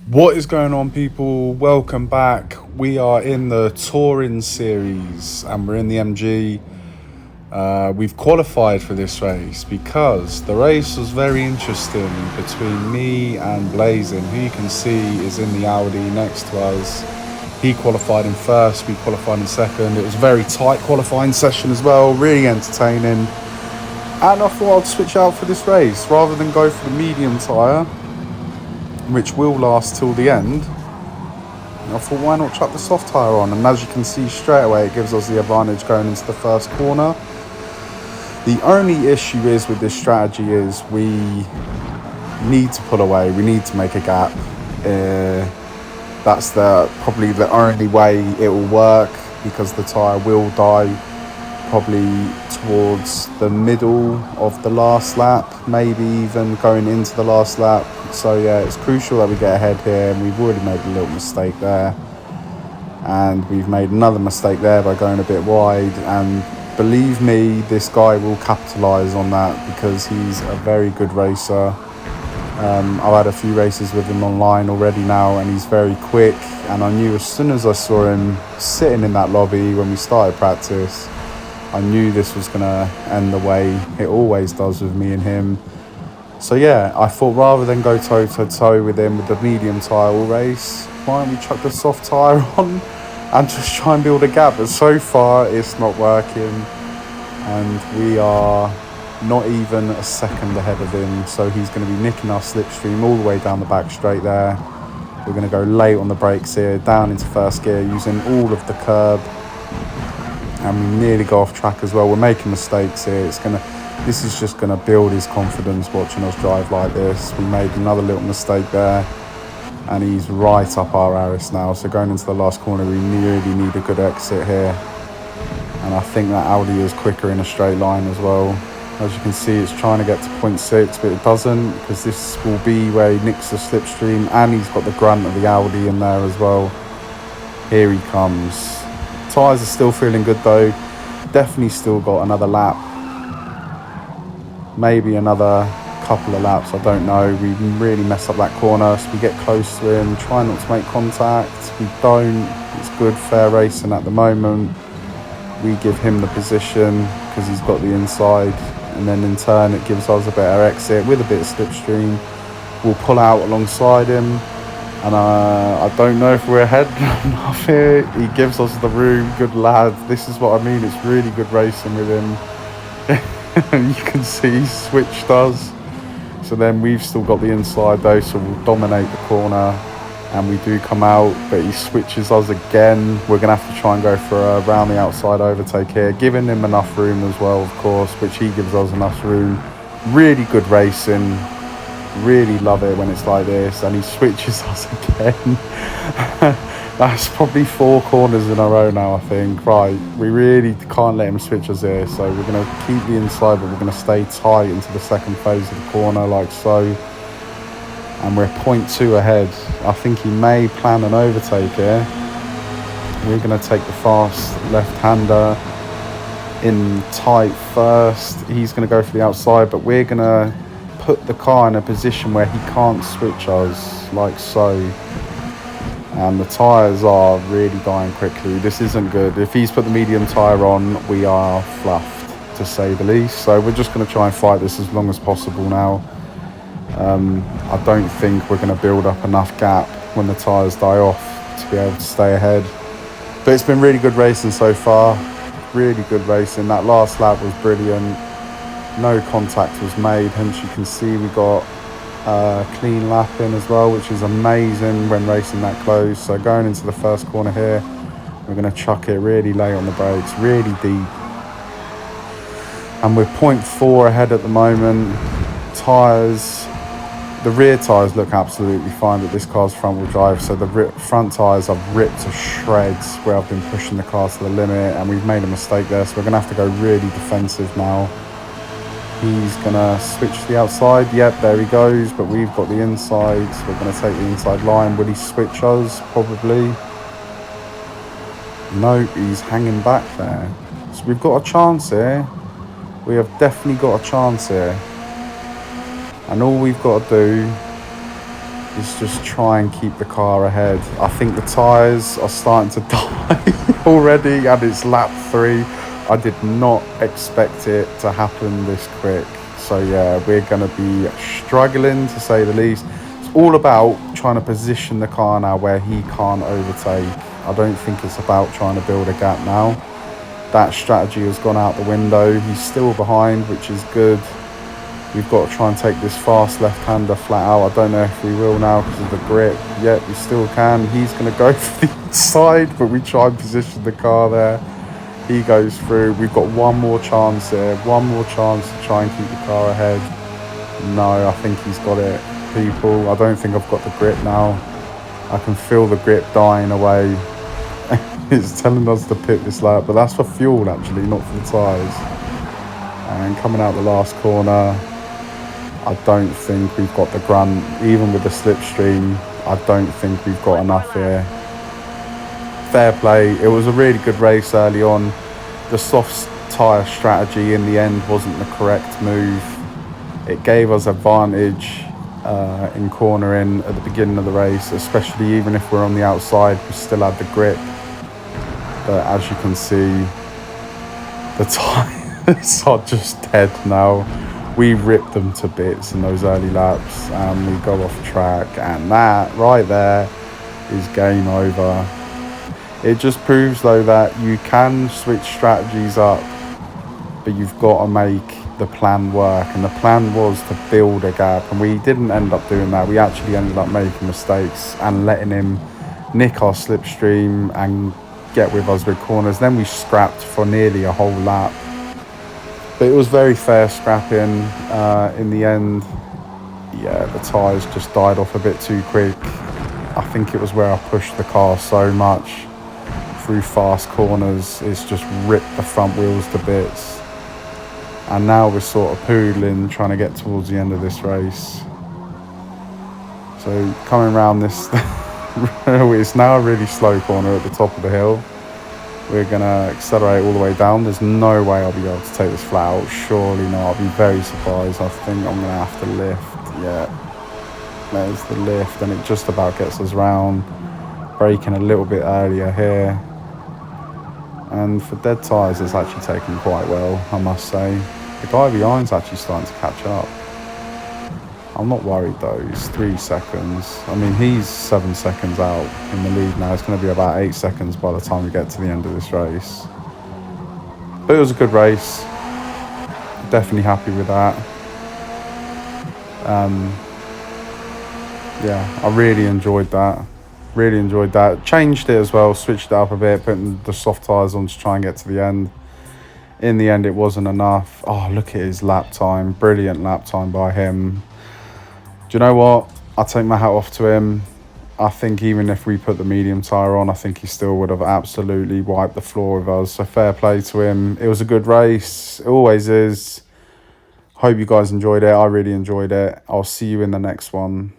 What is going on, people? Welcome back. We are in the touring series and we're in the MG. We've qualified for this race because the race was very interesting between me and Blazing, who you can see is in the Audi next to us. He qualified in first, we qualified in second. It was a very tight qualifying session as well, really entertaining. And I thought I'd switch out for this race rather than go for the medium tyre, which will last till the end. I thought, why not chuck the soft tyre on? And as you can see straight away, it gives us the advantage going into the first corner. The only issue is with this strategy is we need to pull away. We need to make a gap. That's probably the only way it will work, because the tyre will die probably towards the middle of the last lap, maybe even going into the last lap. So yeah, it's crucial that we get ahead here, and we've already made a little mistake there, and we've made another mistake there by going a bit wide. And believe me, this guy will capitalise on that because he's a very good racer. I've had a few races with him online already now, and he's very quick. And I knew as soon as I saw him sitting in that lobby when we started practice, I knew this was going to end the way it always does with me and him. So yeah, I thought rather than go toe-to-toe with him with the medium tyre all race, why don't we chuck the soft tyre on and just try and build a gap. But so far it's not working, and we are not even a second ahead of him. So he's going to be nicking our slipstream all the way down the back straight there. We're going to go late on the brakes here, down into first gear using all of the curb. And we nearly go off track as well. We're making mistakes here. This is just gonna build his confidence watching us drive like this. We made another little mistake there, and he's right up our arse now. So going into the last corner, we really need a good exit here. And I think that Audi is quicker in a straight line as well. As you can see, it's trying to get to 0.6, but it doesn't, because this will be where he nicks the slipstream, and he's got the grunt of the Audi in there as well. Here he comes. Tyres are still feeling good though. Definitely still got another lap, maybe another couple of laps, I don't know. We really mess up that corner, so we get close to him, try not to make contact. We don't. It's good, fair racing at the moment. We give him the position because he's got the inside, and then in turn it gives us a better exit with a bit of slipstream. We'll pull out alongside him. And I don't know if we're ahead enough here. He gives us the room. Good lad. This is what I mean. It's really good racing with him. And you can see he switched us. So then we've still got the inside though, so we'll dominate the corner. And we do come out, but he switches us again. We're going to have to try and go for a round the outside overtake here, giving him enough room as well, of course, which he gives us enough room. Really good racing. Really love it when it's like this, and he switches us again. That's probably 4 corners in a row now, I think. Right, we really can't let him switch us here, so we're going to keep the inside, but we're going to stay tight into the second phase of the corner like so. And we're 0.2 ahead. I think he may plan an overtake here. We're going to take the fast left-hander in tight first. He's going to go for the outside, but we're going to put the car in a position where he can't switch us, like so. And the tyres are really dying quickly. This isn't good. If he's put the medium tyre on, we are fluffed, to say the least. So we're just going to try and fight this as long as possible now. I don't think we're going to build up enough gap when the tyres die off to be able to stay ahead. But it's been really good racing so far. Really good racing. That last lap was brilliant. No contact was made, hence you can see we got clean lap in as well, which is amazing when racing that close. So going into the first corner here, we're going to chuck it really late on the brakes, really deep. And we're 0.4 ahead at the moment. Tyres, the rear tyres look absolutely fine, but this car's front wheel drive, so the front tyres I've ripped to shreds where I've been pushing the car to the limit, and we've made a mistake there, so we're going to have to go really defensive now. He's going to switch to the outside. Yep, there he goes. But we've got the inside. So we're going to take the inside line. Will he switch us? Probably. No, he's hanging back there. So we've got a chance here. We have definitely got a chance here. And all we've got to do is just try and keep the car ahead. I think the tyres are starting to die already, and it's lap 3. I did not expect it to happen this quick. So yeah, we're going to be struggling to say the least. It's all about trying to position the car now where he can't overtake. I don't think it's about trying to build a gap now. That strategy has gone out the window. He's still behind, which is good. We've got to try and take this fast left-hander flat out. I don't know if we will now because of the grip. Yet we still can. He's going to go for the inside, but we try and position the car there. He goes through. We've got one more chance here. One more chance to try and keep the car ahead. No, I think he's got it, people. I don't think I've got the grip now. I can feel the grip dying away. It's telling us to pit this lap, but that's for fuel actually, not for the tyres. And coming out the last corner, I don't think we've got the grunt. Even with the slipstream, I don't think we've got enough here. Fair play. It was a really good race early on. The soft tyre strategy in the end wasn't the correct move. It gave us advantage in cornering at the beginning of the race, especially even if we're on the outside, we still had the grip. But as you can see, the tyres are just dead now. We ripped them to bits in those early laps, and we go off track, and that right there is game over. It just proves though that you can switch strategies up, but you've got to make the plan work, and the plan was to build a gap, and we didn't end up doing that. We actually ended up making mistakes and letting him nick our slipstream and get with us with corners. Then we scrapped for nearly a whole lap, but it was very fair scrapping in the end. Yeah, the tyres just died off a bit too quick. I think it was where I pushed the car so much through fast corners. It's just ripped the front wheels to bits, and now we're sort of poodling trying to get towards the end of this race. So coming around this it's now a really slow corner at the top of the hill. We're going to accelerate all the way down. There's no way I'll be able to take this flat out. Surely not. I'll be very surprised. I think I'm going to have to lift. Yeah, there's the lift, and it just about gets us round. Braking a little bit earlier here. And for dead tyres, it's actually taken quite well, I must say. The guy behind's actually starting to catch up. I'm not worried though, it's 3 seconds. I mean, he's 7 seconds out in the lead now. It's going to be about 8 seconds by the time we get to the end of this race. But it was a good race. Definitely happy with that. Yeah, I really enjoyed that. Really enjoyed that. Changed it as well, switched it up a bit, putting the soft tyres on to try and get to the end. In the end, it wasn't enough. Oh, look at his lap time. Brilliant lap time by him. Do you know what? I'll take my hat off to him. I think even if we put the medium tyre on, I think he still would have absolutely wiped the floor with us. So fair play to him. It was a good race. It always is. Hope you guys enjoyed it. I really enjoyed it. I'll see you in the next one.